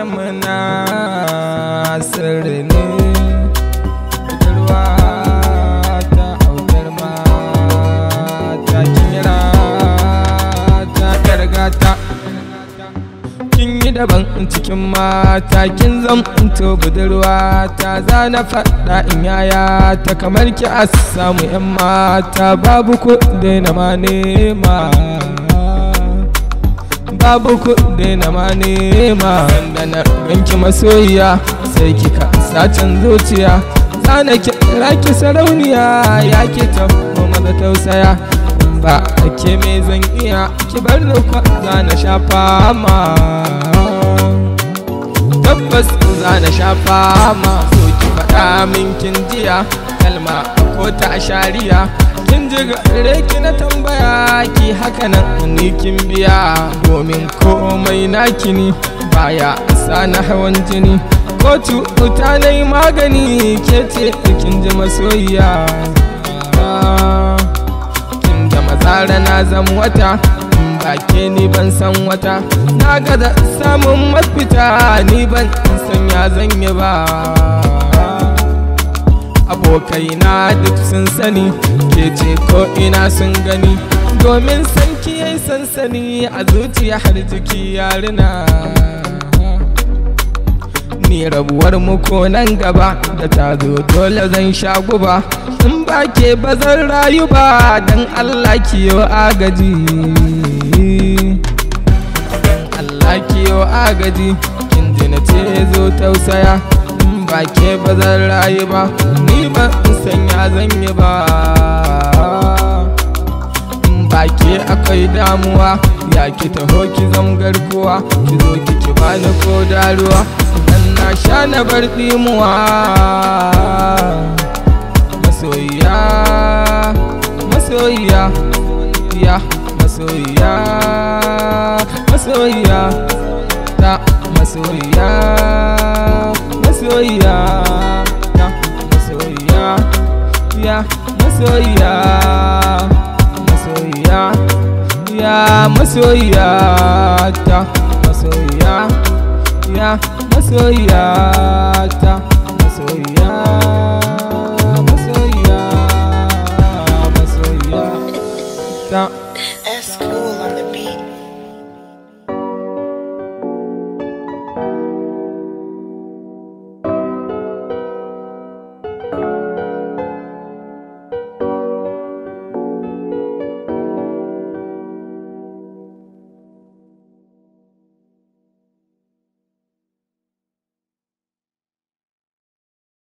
muna sirri ne budurwa ta autar mata kira ta gargata kin yi daban cikin mata kin zamto budurwa ta zana faɗa in yaya ta kamar ki a samu yan mata babu kuɗi na ma nema babu kuɗi na ma nema da na ganki masoyiya sai kika sacin zuciya zana kira ki sarauniya ya ki tafi maza tausaya ba ake me zan iya ki bar da kwa zana shafa ma tabbas zana shafa ma so ki faɗa min kin jiya kalma ko ta shariya kin ji gare ki na tambaya ki haka nan ni kin biya domin komai naki ni baya sa na hawan jini ko cuta na yi magani ke ce kin ji masoyiya kin ga matsara na zan wata ba ke ni ban san wata na gaza samun mafita ni ban san ya zan yi ba abokaina duk sun sani ke ce ko ina sun gani domin san ki yayi sansani a zuciya har jiki yarina ni rabuwar mu ko nan gaba da ta zo dole zan sha guba in ba ke ba zan rayu ba dan Allah kiyo agaji dan Allah kiyo agaji kin ji na ce zo tausaya ba ke ba zan rayu ba ni ba in sanya zan yi ba ba ke akwai damuwa ya ki taho ki zam garkuwa ki zo ki bani ko daruwa dan na sha na bar dimuwa masoyiya masoyiya ya masoyiya masoyiya ta masoyiya masoyiya ya masoyiya ya masoyiya masoyiya ya masoyiya ta masoyiya ya masoyiya ta masoyiya